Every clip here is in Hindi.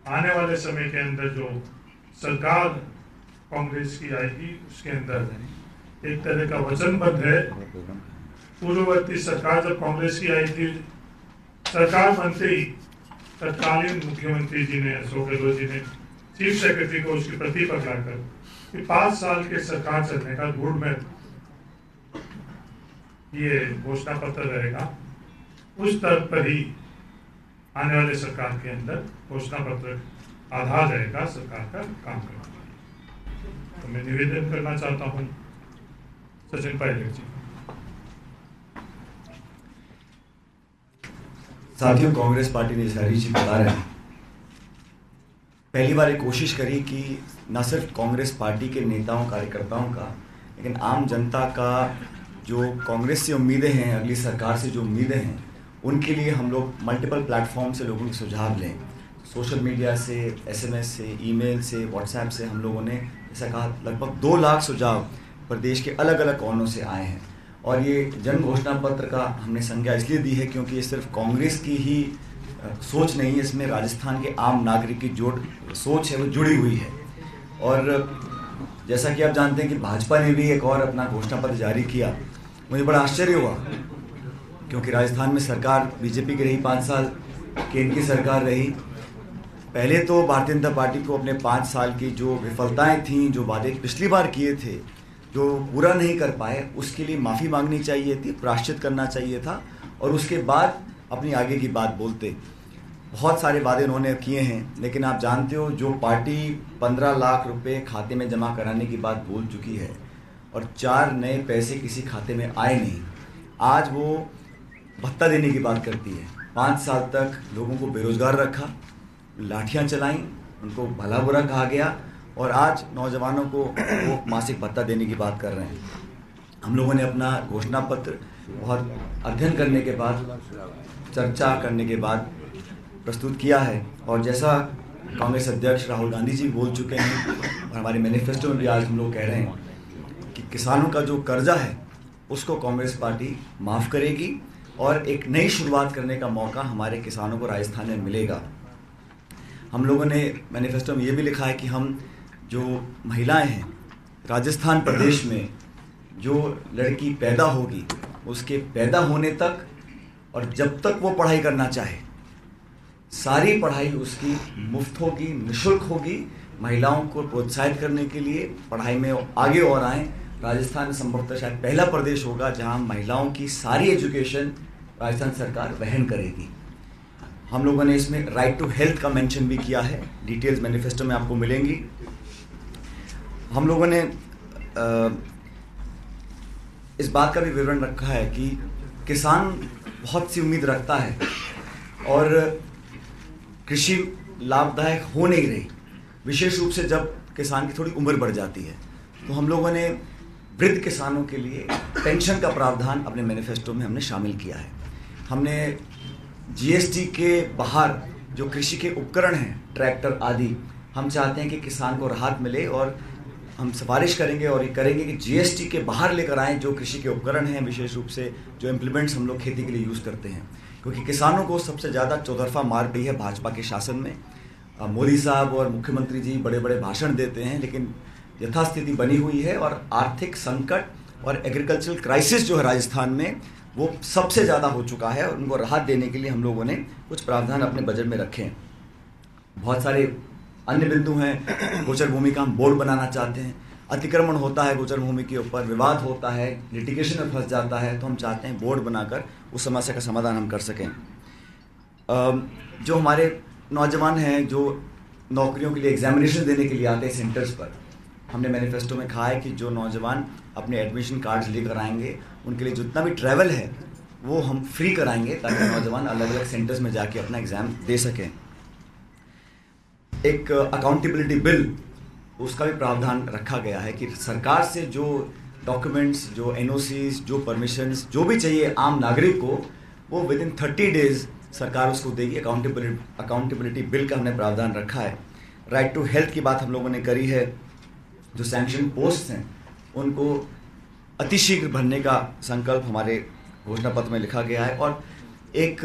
आने वाले समय के अंदर जो सरकार कांग्रेस की आएगी उसके अंदर एक तरह का वचनबद्ध है। पूर्ववर्ती सरकार जब कांग्रेस की आई थी, सरकार बनते ही तत्कालीन मुख्यमंत्री जी ने, अशोक गहलोत जी ने चीफ सेक्रेटरी को उसकी प्रति पकड़ाकर कि 5 साल के सरकार चलने का गुड़ में ये घोषणा पत्र रहेगा, उस स्तर पर ही आने वाले सरकार के अंदर घोषणा पत्र आधार रहेगा सरकार का काम करना। तो मैं निवेदन करना चाहता हूं सचिन पायलट जी। साथियों, कांग्रेस पार्टी ने हरी जी बता रहे हैं, पहली बार एक कोशिश करी कि न सिर्फ कांग्रेस पार्टी के नेताओं कार्यकर्ताओं का, लेकिन आम जनता का जो कांग्रेस से उम्मीदें हैं, अगली सरकार से जो उम्मीदें हैं, उनके लिए हम लोग मल्टीपल प्लेटफॉर्म से लोगों के सुझाव लें। सोशल मीडिया से, SMS से, ईमेल से, व्हाट्सएप से हम लोगों ने ऐसा कहा लगभग 2 लाख सुझाव प्रदेश के अलग अलग कोनों से आए हैं। और ये जन घोषणा पत्र का हमने संज्ञा इसलिए दी है क्योंकि ये सिर्फ कांग्रेस की ही सोच नहीं है, इसमें राजस्थान के आम नागरिक की जो सोच है वो जुड़ी हुई है। और जैसा कि आप जानते हैं कि भाजपा ने भी एक और अपना घोषणा पत्र जारी किया। मुझे बड़ा आश्चर्य हुआ क्योंकि राजस्थान में सरकार बीजेपी की रही, 5 साल केंद्र की सरकार रही। पहले तो भारतीय जनता पार्टी को अपने 5 साल की जो विफलताएं थीं, जो वादे पिछली बार किए थे, जो पूरा नहीं कर पाए, उसके लिए माफ़ी मांगनी चाहिए थी, प्रायश्चित करना चाहिए था और उसके बाद अपनी आगे की बात बोलते। बहुत सारे वादे उन्होंने किए हैं, लेकिन आप जानते हो जो पार्टी 15 लाख रुपए खाते में जमा कराने की बात बोल चुकी है और 4 नए पैसे किसी खाते में आए नहीं, आज वो भत्ता देने की बात करती है। 5 साल तक लोगों को बेरोजगार रखा, लाठियां चलाई, उनको भला बुरा कहा गया और आज नौजवानों को वो मासिक भत्ता देने की बात कर रहे हैं। हम लोगों ने अपना घोषणा पत्र बहुत अध्ययन करने के बाद, चर्चा करने के बाद प्रस्तुत किया है और जैसा कांग्रेस अध्यक्ष राहुल गांधी जी बोल चुके हैं और हमारे मैनिफेस्टो में भी आज हम लोग कह रहे हैं कि किसानों का जो कर्जा है उसको कांग्रेस पार्टी माफ़ करेगी और एक नई शुरुआत करने का मौका हमारे किसानों को राजस्थान में मिलेगा। हम लोगों ने मैनिफेस्टो में ये भी लिखा है कि हम जो महिलाएं हैं राजस्थान प्रदेश में, जो लड़की पैदा होगी उसके पैदा होने तक और जब तक वो पढ़ाई करना चाहे, सारी पढ़ाई उसकी मुफ्त होगी, निःशुल्क होगी। महिलाओं को प्रोत्साहित करने के लिए पढ़ाई में आगे और आएँ। राजस्थान संभवतः शायद पहला प्रदेश होगा जहां महिलाओं की सारी एजुकेशन राजस्थान सरकार वहन करेगी। हम लोगों ने इसमें राइट टू हेल्थ का मेंशन भी किया है, डिटेल्स मैनिफेस्टो में आपको मिलेंगी। हम लोगों ने इस बात का भी विवरण रखा है कि किसान बहुत सी उम्मीद रखता है और कृषि लाभदायक हो नहीं रही, विशेष रूप से जब किसान की थोड़ी उम्र बढ़ जाती है। तो हम लोगों ने वृद्ध किसानों के लिए पेंशन का प्रावधान अपने मैनिफेस्टो में हमने शामिल किया है। हमने GST के बाहर जो कृषि के उपकरण हैं, ट्रैक्टर आदि, हम चाहते हैं कि किसान को राहत मिले और हम सिफारिश करेंगे और ये करेंगे कि GST के बाहर लेकर आएँ जो कृषि के उपकरण हैं, विशेष रूप से जो इम्प्लीमेंट्स हम लोग खेती के लिए यूज़ करते हैं, क्योंकि किसानों को सबसे ज़्यादा चौतरफा मार पड़ी है भाजपा के शासन में। मोदी साहब और मुख्यमंत्री जी बड़े बड़े भाषण देते हैं, लेकिन यथास्थिति बनी हुई है और आर्थिक संकट और एग्रीकल्चरल क्राइसिस जो है राजस्थान में वो सबसे ज़्यादा हो चुका है और उनको राहत देने के लिए हम लोगों ने कुछ प्रावधान अपने बजट में रखे हैं। बहुत सारे अन्य बिंदु हैं। गोचर भूमि का हम बोर्ड बनाना चाहते हैं। अतिक्रमण होता है गोचर भूमि के ऊपर, विवाद होता है, लिटिगेशन में फंस जाता है, तो हम चाहते हैं बोर्ड बनाकर उस समस्या का समाधान हम कर सकें। जो हमारे नौजवान हैं जो नौकरियों के लिए एग्जामिनेशन देने के लिए आते हैं सेंटर्स पर, हमने मैनिफेस्टो में कहा है कि जो नौजवान अपने एडमिशन कार्ड्स लेकर आएंगे उनके लिए जितना भी ट्रैवल है वो हम फ्री कराएंगे ताकि नौजवान अलग अलग सेंटर्स में जाके अपना एग्ज़ाम दे सकें। एक अकाउंटेबिलिटी बिल, उसका भी प्रावधान रखा गया है कि सरकार से जो डॉक्यूमेंट्स, जो NOCs, जो परमिशंस, जो भी चाहिए आम नागरिक को, वो विद इन 30 डेज सरकार उसको देगी। अकाउंटेबिलिटी बिल का हमने प्रावधान रखा है। राइट टू हेल्थ की बात हम लोगों ने करी है। जो सैंक्शन पोस्ट हैं उनको अतिशीघ्र भरने का संकल्प हमारे घोषणा पत्र में लिखा गया है। और एक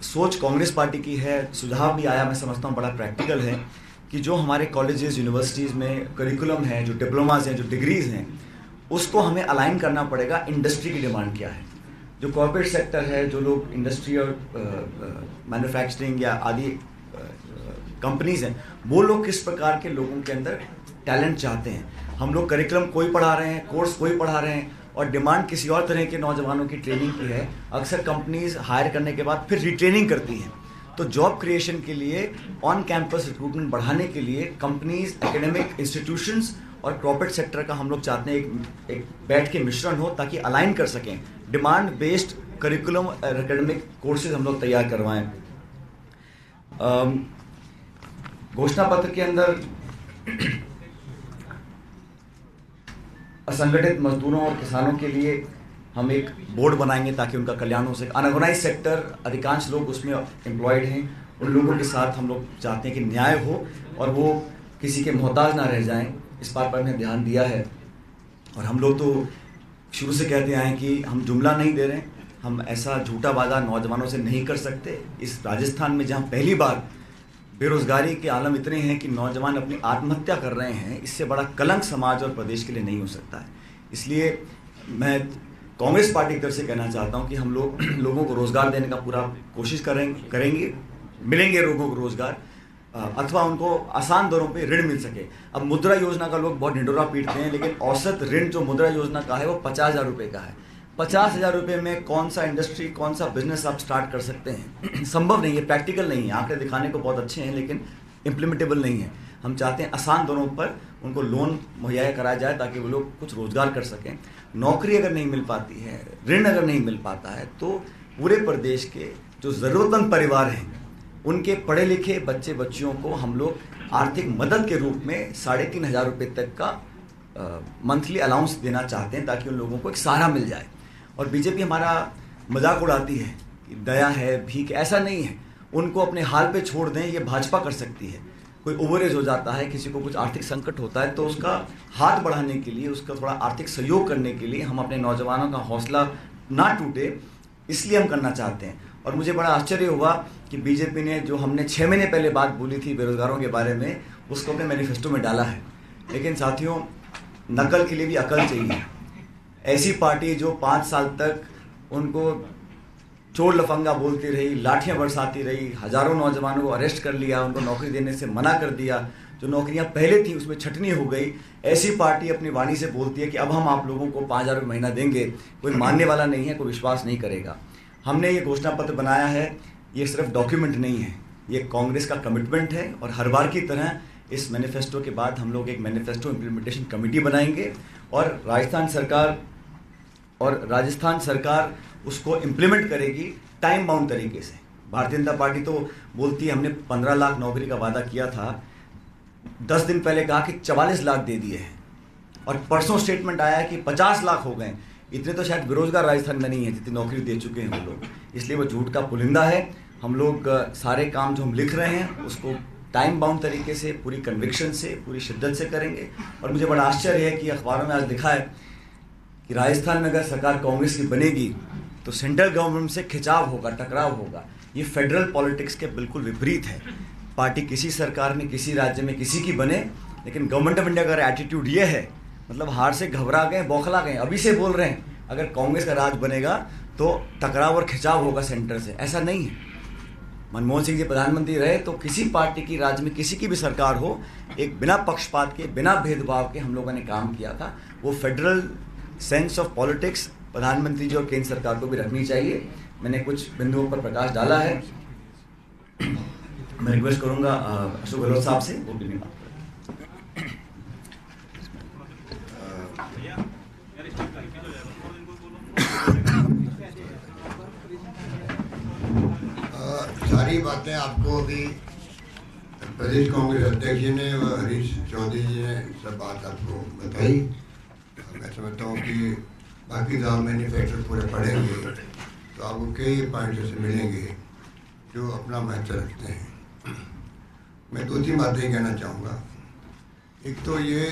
सोच कांग्रेस पार्टी की है, सुझाव भी आया, मैं समझता हूँ बड़ा प्रैक्टिकल है, कि जो हमारे कॉलेजेस यूनिवर्सिटीज़ में करिकुलम है, जो डिप्लोमाज हैं, जो डिग्रीज़ हैं, उसको हमें अलाइन करना पड़ेगा इंडस्ट्री की डिमांड क्या है। जो कॉर्पोरेट सेक्टर है, जो लोग इंडस्ट्री और मैन्युफैक्चरिंग या आदि कंपनीज हैं, वो लोग किस प्रकार के लोगों के अंदर टैलेंट चाहते हैं। हम लोग करिकुलम कोई पढ़ा रहे हैं, कोर्स कोई पढ़ा रहे हैं, और डिमांड किसी और तरह के नौजवानों की ट्रेनिंग की है। अक्सर कंपनीज हायर करने के बाद फिर रिट्रेनिंग करती हैं। तो जॉब क्रिएशन के लिए, ऑन कैंपस रिक्रूटमेंट बढ़ाने के लिए कंपनीज, एकेडमिक इंस्टीट्यूशंस और कॉर्पोरेट सेक्टर का हम लोग चाहते हैं एक बैठ के मिश्रण हो, ताकि अलाइन कर सकें। डिमांड बेस्ड करिकुलम और एकेडमिक कोर्सेज हम लोग तैयार करवाएं। घोषणा पत्र के अंदर असंगठित मजदूरों और किसानों के लिए हम एक बोर्ड बनाएंगे ताकि उनका कल्याण हो सके। अनऑर्गेनाइज सेक्टर, अधिकांश लोग उसमें एम्प्लॉयड हैं, उन लोगों के साथ हम लोग चाहते हैं कि न्याय हो और वो किसी के मोहताज ना रह जाएं। इस बात पर हमने ध्यान दिया है। और हम लोग तो शुरू से कहते आए हैं कि हम जुमला नहीं दे रहे हैं, हम ऐसा झूठा वादा नौजवानों से नहीं कर सकते। इस राजस्थान में जहाँ पहली बार बेरोजगारी के आलम इतने हैं कि नौजवान अपनी आत्महत्या कर रहे हैं, इससे बड़ा कलंक समाज और प्रदेश के लिए नहीं हो सकता है। इसलिए मैं कांग्रेस पार्टी की तरफ से कहना चाहता हूं कि हम लोग लोगों को रोजगार देने का पूरा कोशिश करेंगे, मिलेंगे लोगों को रोजगार, अथवा उनको आसान दरों पे ऋण मिल सके। अब मुद्रा योजना का लोग बहुत ढिंढोरा पीटते हैं, लेकिन औसत ऋण जो मुद्रा योजना का है वो 50,000 रुपये का है। 50,000 रुपये में कौन सा इंडस्ट्री, कौन सा बिजनेस आप स्टार्ट कर सकते हैं? संभव नहीं है, प्रैक्टिकल नहीं है। आंकड़े दिखाने को बहुत अच्छे हैं, लेकिन इम्प्लीमेंटेबल नहीं है। हम चाहते हैं आसान दरों पर उनको लोन मुहैया कराया जाए ताकि वो लोग कुछ रोजगार कर सकें। नौकरी अगर नहीं मिल पाती है, ऋण अगर नहीं मिल पाता है, तो पूरे प्रदेश के जो ज़रूरतमंद परिवार हैं, उनके पढ़े लिखे बच्चे बच्चियों को हम लोग आर्थिक मदद के रूप में 3,500 रुपये तक का मंथली अलाउंस देना चाहते हैं, ताकि उन लोगों को एक सहारा मिल जाए। और बीजेपी हमारा मजाक उड़ाती है कि दया है, भीख, ऐसा नहीं है। उनको अपने हाल पे छोड़ दें, ये भाजपा कर सकती है। कोई ओवरेज हो जाता है, किसी को कुछ आर्थिक संकट होता है, तो उसका हाथ बढ़ाने के लिए, उसका थोड़ा आर्थिक सहयोग करने के लिए, हम अपने नौजवानों का हौसला ना टूटे, इसलिए हम करना चाहते हैं। और मुझे बड़ा आश्चर्य हुआ कि बीजेपी ने जो हमने 6 महीने पहले बात बोली थी बेरोजगारों के बारे में, उसको अपने मैनिफेस्टो में डाला है। लेकिन साथियों, नकल के लिए भी अकल चाहिए। ऐसी पार्टी जो 5 साल तक उनको चोर लफंगा बोलती रही, लाठियां बरसाती रही, हजारों नौजवानों को अरेस्ट कर लिया, उनको नौकरी देने से मना कर दिया, जो नौकरियां पहले थी उसमें छटनी हो गई, ऐसी पार्टी अपनी वाणी से बोलती है कि अब हम आप लोगों को 5,000 रुपये महीना देंगे, कोई मानने वाला नहीं है, कोई विश्वास नहीं करेगा। हमने ये घोषणा पत्र बनाया है, ये सिर्फ डॉक्यूमेंट नहीं है, ये कांग्रेस का कमिटमेंट है। और हर बार की तरह इस मैनिफेस्टो के बाद हम लोग एक मैनिफेस्टो इम्प्लीमेंटेशन कमेटी बनाएंगे और राजस्थान सरकार उसको इम्प्लीमेंट करेगी टाइम बाउंड तरीके से। भारतीय जनता पार्टी तो बोलती है हमने 15 लाख नौकरी का वादा किया था, 10 दिन पहले कहा कि 44 लाख दे दिए हैं, और परसों स्टेटमेंट आया कि 50 लाख हो गए। इतने तो शायद बेरोजगार राजस्थान में नहीं है जितनी नौकरी दे चुके हैं वो लोग, इसलिए वो झूठ का पुलिंदा है। हम लोग सारे काम जो हम लिख रहे हैं उसको टाइम बाउंड तरीके से, पूरी कन्विक्शन से, पूरी शिद्दत से करेंगे। और मुझे बड़ा आश्चर्य है कि अखबारों में आज लिखा है कि राजस्थान में अगर सरकार कांग्रेस की बनेगी तो सेंट्रल गवर्नमेंट से खिंचाव होगा, टकराव होगा। ये फेडरल पॉलिटिक्स के बिल्कुल विपरीत है। पार्टी किसी सरकार में, किसी राज्य में, किसी की बने, लेकिन गवर्नमेंट ऑफ इंडिया का एटीट्यूड ये है, मतलब हार से घबरा गए, बौखला गए, अभी से बोल रहे हैं अगर कांग्रेस का राज बनेगा तो टकराव और खिंचाव होगा सेंटर से। ऐसा नहीं है। मनमोहन सिंह जी प्रधानमंत्री रहे तो किसी पार्टी की राज्य में किसी की भी सरकार हो, एक बिना पक्षपात के, बिना भेदभाव के हम लोगों ने काम किया था। वो फेडरल सेंस ऑफ पॉलिटिक्स प्रधानमंत्री जी और केंद्र सरकार को भी रखनी चाहिए। मैंने कुछ बिंदुओं पर प्रकाश डाला है। मैं रिक्वेस्ट करूंगा अशोक गहलोत साहब से, वो भी बात करें। सारी बातें आपको अभी प्रदेश कांग्रेस अध्यक्ष जी ने व हरीश चौधरी जी ने सब बात आपको बताई। मैं समझता हूँ कि बाकी दाव मैन्युफैक्चर पूरे पढ़ेंगे तो आपको कई पॉइंट से मिलेंगे जो अपना महत्व रखते हैं। मैं 2-3 बातें कहना चाहूँगा। एक तो ये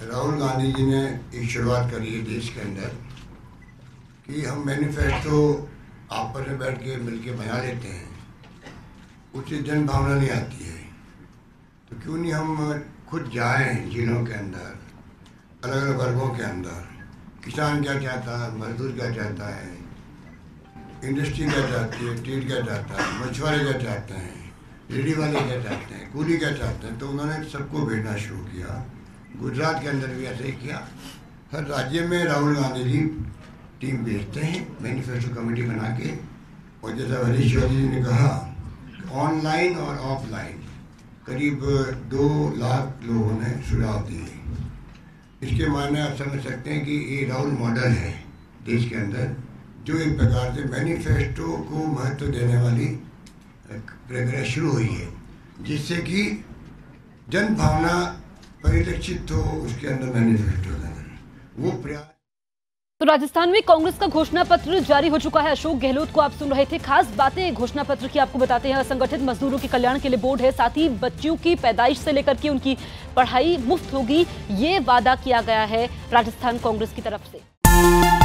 राहुल गांधी जी ने एक शुरुआत करी है देश के अंदर कि हम मैन्युफैक्चरो आपस में बैठ के मिल के बना लेते हैं, उससे जन भावना नहीं आती है। तो क्यों नहीं हम खुद जाएं जिलों के अंदर, अलग अलग वर्गों के अंदर, किसान क्या चाहता है, मजदूर क्या चाहता है, इंडस्ट्री क्या चाहती है, ट्रेड क्या चाहता है, मछुआरे क्या चाहते हैं, रेडी वाले क्या चाहते हैं, कूली क्या चाहते हैं। तो उन्होंने सबको भेजना शुरू किया। गुजरात के अंदर भी ऐसे ही किया। हर राज्य में राहुल गांधी जी टीम भेजते हैं, मैनिफेस्टो कमेटी बना के। और जैसा हरीश चौधरी जी ने कहा, ऑनलाइन और ऑफलाइन करीब 2 लाख लोगों ने सुझाव दिए। इसके मायने आप समझ सकते हैं कि ये राहुल मॉडल है देश के अंदर, जो एक प्रकार से मैनिफेस्टो को महत्व देने वाली प्रक्रिया शुरू हुई है, जिससे कि जन भावना परिलक्षित हो उसके अंदर मैनिफेस्टो के अंदर वो प्रयास। तो राजस्थान में कांग्रेस का घोषणा पत्र जारी हो चुका है। अशोक गहलोत को आप सुन रहे थे। खास बातें घोषणा पत्र की आपको बताते हैं। असंगठित मजदूरों के कल्याण के लिए बोर्ड है, साथ ही बच्चियों की पैदाइश से लेकर के उनकी पढ़ाई मुफ्त होगी, ये वादा किया गया है राजस्थान कांग्रेस की तरफ से।